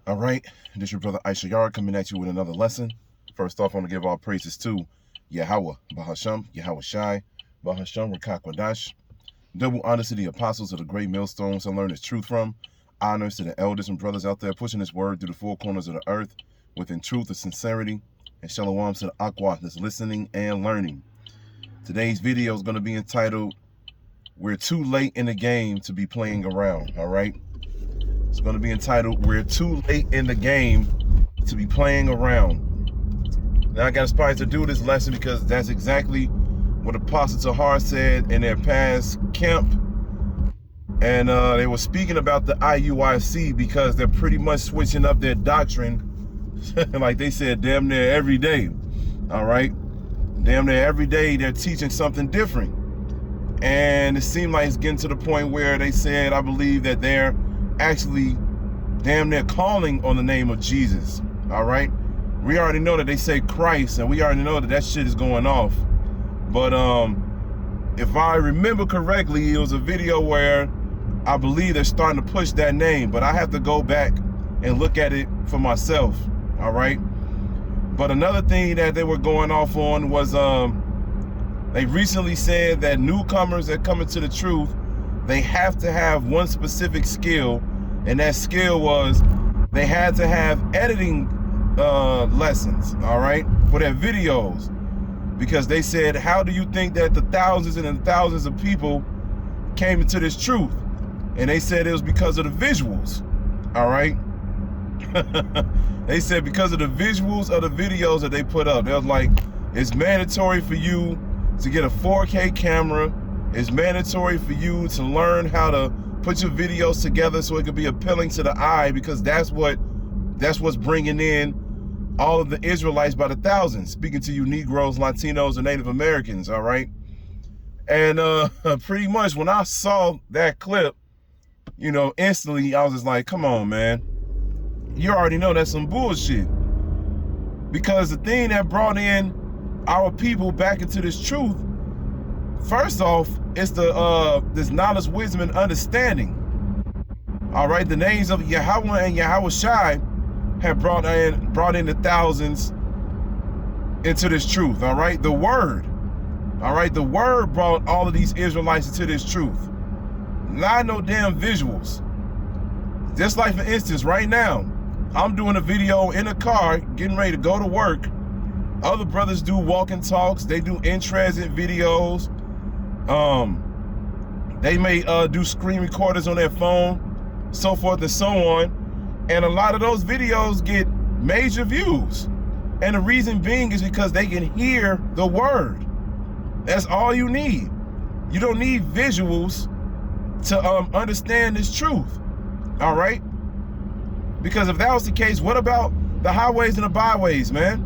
All right, this is your brother Issachar coming at you with another lesson. First off, I want to give all praises to Yahweh, Bahasham, Yahweh Shai, Bahasham, Rachaa Kwadash. Double honors to the apostles of the great millstones I learned this truth from. Honors to the elders and brothers out there pushing this word through the four corners of the earth within truth and sincerity. And shalom to the Aqua that's listening and learning. Today's video is going to be entitled, We're Too Late in the Game to Be Playing Around, all right? It's going to be entitled, We're Too Late in the Game to Be Playing Around. Now, I got inspired to do this lesson because that's exactly what Apostle Tahar said in their past camp. And they were speaking about the IUIC because they're pretty much switching up their doctrine, like they said, damn near every day, all right? Damn near every day they're teaching something different. And it seemed like it's getting to the point where they said, I believe that they're actually damn near calling on the name of Jesus, all right? We already know that they say Christ, and we already know that that shit is going off. But if I remember correctly, it was a video where I believe they're starting to push that name, but I have to go back and look at it for myself, all right? But another thing that they were going off on was they recently said that newcomers that come into the truth, they have to have one specific skill, and that skill was they had to have editing lessons, all right, for their videos. Because they said, how do you think that the thousands and the thousands of people came into this truth? And they said it was because of the visuals, all right? They said because of the visuals of the videos that they put up. They was like, it's mandatory for you to get a 4K camera. It's mandatory for you to learn how to put your videos together so it could be appealing to the eye, because that's what's bringing in all of the Israelites by the thousands. Speaking to you Negroes, Latinos, and Native Americans, all right? And pretty much when I saw that clip, you know, instantly I was just like, come on, man. You already know that's some bullshit. Because the thing that brought in our people back into this truth, first off, it's the this knowledge, wisdom, and understanding. All right, the names of Yahweh and Yahweh Shai have brought in the thousands into this truth. All right, the word. All right, the word brought all of these Israelites into this truth. Not no damn visuals. Just like, for instance, right now, I'm doing a video in a car, getting ready to go to work. Other brothers do walking talks. They do in-transit videos. They may do screen recorders on their phone, so forth and so on. And a lot of those videos get major views. And the reason being is because they can hear the word. That's all you need. You don't need visuals to understand this truth, all right? Because if that was the case, what about the highways and the byways, man?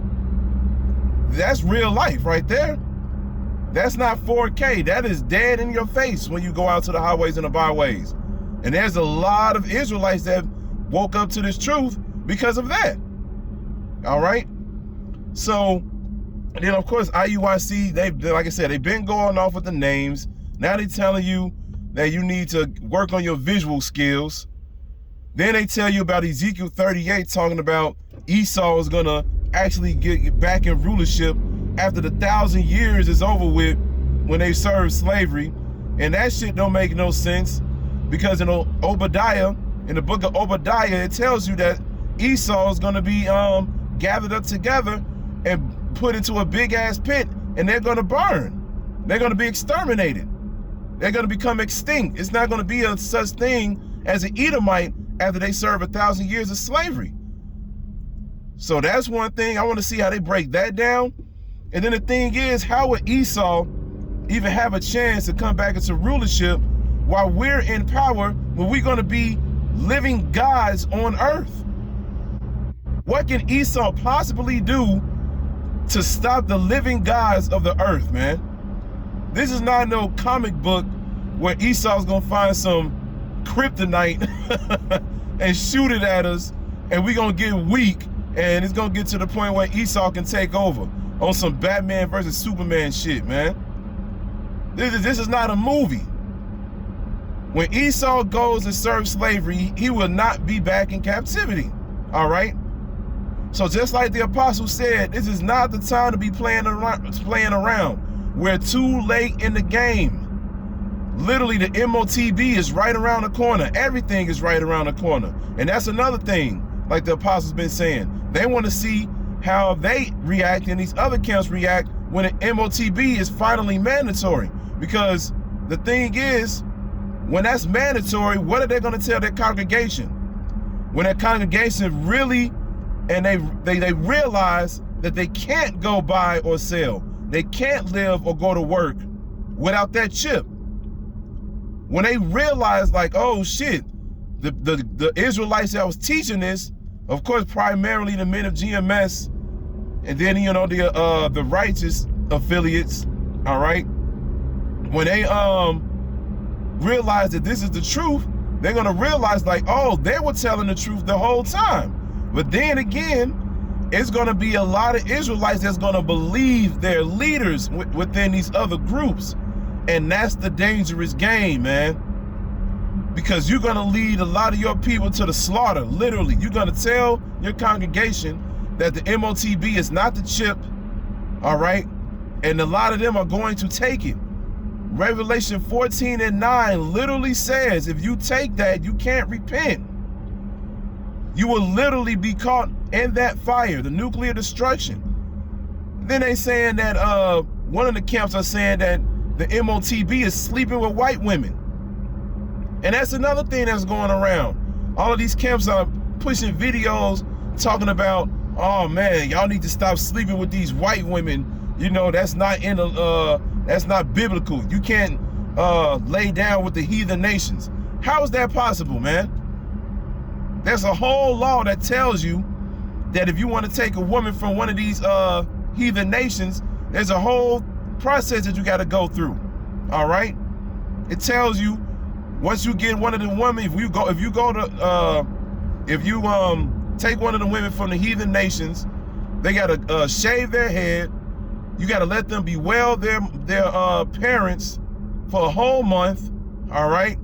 That's real life right there. That's not 4K. That is dead in your face when you go out to the highways and the byways. And there's a lot of Israelites that woke up to this truth because of that, all right? So, and then of course, IUIC, like I said, they've been going off with the names. Now they're telling you that you need to work on your visual skills. Then they tell you about Ezekiel 38, talking about Esau is gonna actually get back in rulership after the 1,000 years is over with when they served slavery. And that shit don't make no sense, because in Obadiah, in the book of Obadiah, it tells you that Esau is gonna be gathered up together and put into a big ass pit, and they're gonna burn. They're gonna be exterminated. They're gonna become extinct. It's not gonna be a such thing as an Edomite after they serve 1,000 years of slavery. So that's one thing. I want to see how they break that down. And then the thing is, how would Esau even have a chance to come back into rulership while we're in power, when we're going to be living gods on earth? What can Esau possibly do to stop the living gods of the earth, man? This is not no comic book where Esau's going to find some kryptonite and shoot it at us, and we're going to get weak, and it's going to get to the point where Esau can take over on some Batman versus Superman shit, man. This is not a movie. When Esau goes and serves slavery, he will not be back in captivity. All right. So just like the apostle said, this is not the time to be playing around. We're too late in the game. Literally, the MOTB is right around the corner. Everything is right around the corner. And that's another thing, like the apostle's been saying. They want to see how they react and these other camps react when an MOTB is finally mandatory. Because the thing is, when that's mandatory, what are they going to tell their congregation? When that congregation really, and they realize that they can't go buy or sell. They can't live or go to work without that chip. When they realize, like, oh shit, the Israelites that was teaching this, of course, primarily the men of GMS, and then, you know, the righteous affiliates, all right? When they realize that this is the truth, they're gonna realize, like, oh, they were telling the truth the whole time. But then again, it's gonna be a lot of Israelites that's gonna believe their leaders within these other groups. And that's the dangerous game, man. Because you're gonna lead a lot of your people to the slaughter, literally. You're gonna tell your congregation that the MOTB is not the chip, all right? And a lot of them are going to take it. Revelation 14:9 literally says, if you take that, you can't repent. You will literally be caught in that fire, the nuclear destruction. Then they saying that, one of the camps are saying that the MOTB is sleeping with white women. And that's another thing that's going around. All of these camps are pushing videos talking about, oh man, y'all need to stop sleeping with these white women. You know, that's not biblical. You can't lay down with the heathen nations. How is that possible, man? There's a whole law that tells you that if you want to take a woman from one of these heathen nations, there's a whole process that you got to go through. All right, it tells you once you get one of the women, if you take one of the women from the heathen nations, they got to shave their head. You got to let them bewail their parents for a whole month. All right,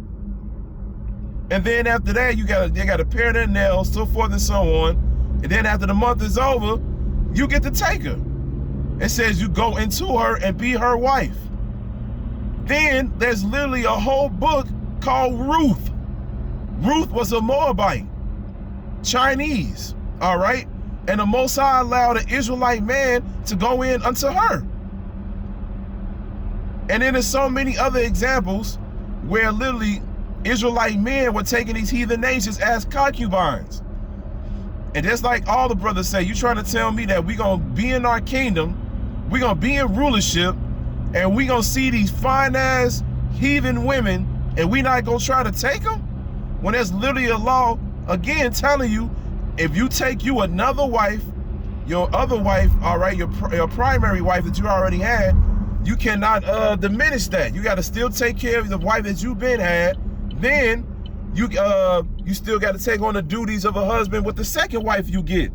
and then after that, they got to pare their nails, so forth and so on. And then after the month is over, you get to take her. It says you go into her and be her wife. Then there's literally a whole book called Ruth. Ruth was a Moabite, Chinese, all right? And the Most High allowed an Israelite man to go in unto her. And then there's so many other examples where literally Israelite men were taking these heathen nations as concubines. And just like all the brothers say, you trying to tell me that we gonna be in our kingdom, we gonna be in rulership, and we gonna see these fine ass heathen women, and we not gonna try to take them? When there's literally a law, again, telling you, if you take you another wife, your other wife, all right, your primary wife that you already had, you cannot diminish that. You gotta still take care of the wife that you've been had. Then you still got to take on the duties of a husband with the second wife you get.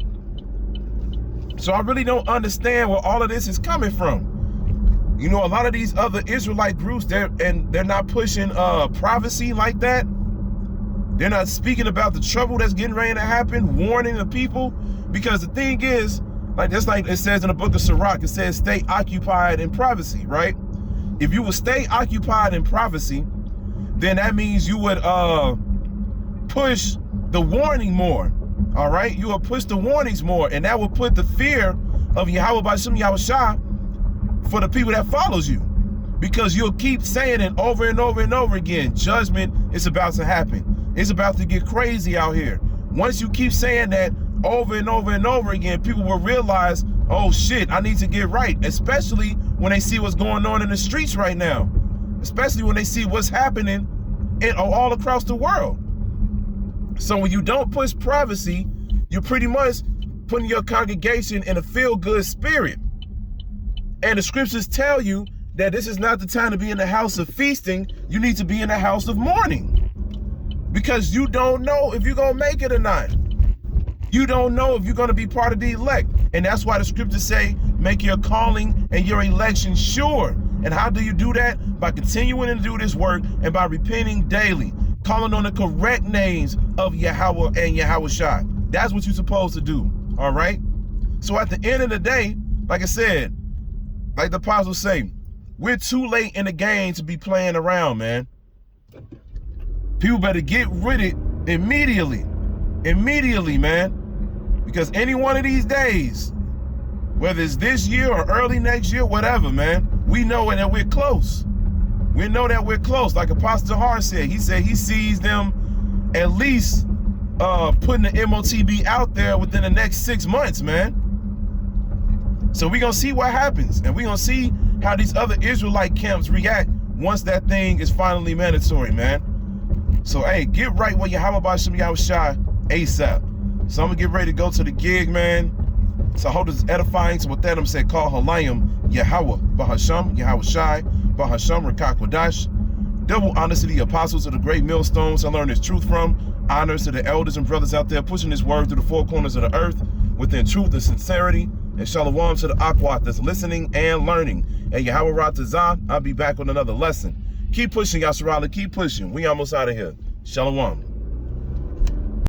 So I really don't understand where all of this is coming from. You know, a lot of these other Israelite groups, they're not pushing prophecy like that. They're not speaking about the trouble that's getting ready to happen, warning the people. Because the thing is, just like it says in the book of Sirach, it says stay occupied in prophecy, right? If you would stay occupied in prophecy, then that means you would push the warning more, all right? You will push the warnings more, and that will put the fear of Yahweh B'Shem Yahushua for the people that follows you, because you'll keep saying it over and over and over again. Judgment is about to happen. It's about to get crazy out here. Once you keep saying that over and over and over again, people will realize, oh shit, I need to get right, especially when they see what's going on in the streets right now, especially when they see what's happening all across the world. So when you don't push prophecy, you're pretty much putting your congregation in a feel-good spirit. And the scriptures tell you that this is not the time to be in the house of feasting. You need to be in the house of mourning, because you don't know if you're going to make it or not. You don't know if you're going to be part of the elect. And that's why the scriptures say, make your calling and your election sure. And how do you do that? By continuing to do this work and by repenting daily, calling on the correct names of Yahweh and Yahushua. That's what you're supposed to do, all right? So at the end of the day, like I said, like the apostles say, we're too late in the game to be playing around, man. People better get rid of it immediately. Immediately, man. Because any one of these days, whether it's this year or early next year, whatever, man, we know that we're close. We know that we're close. Like Apostle Tahar said he sees them at least putting the MOTB out there within the next 6 months, man. So we're going to see what happens. And we're going to see how these other Israelite camps react once that thing is finally mandatory, man. So, hey, get right where Yahweh B'Shem Yahweh Shai ASAP. So I'm going to get ready to go to the gig, man. So I hope this is edifying. So with that, I'm saying, call Halayim Yahweh B'Hashem Yahweh Shai B'Hashem Rachaa Quadash. Double honors to the apostles of the great millstones I learned this truth from. Honors to the elders and brothers out there pushing this word through the four corners of the earth within truth and sincerity. And shalom to the Akwat that's listening and learning. And Yahweh Ratazah, I'll be back with another lesson. Keep pushing, Yasharala. Keep pushing. We almost out of here. Shalom.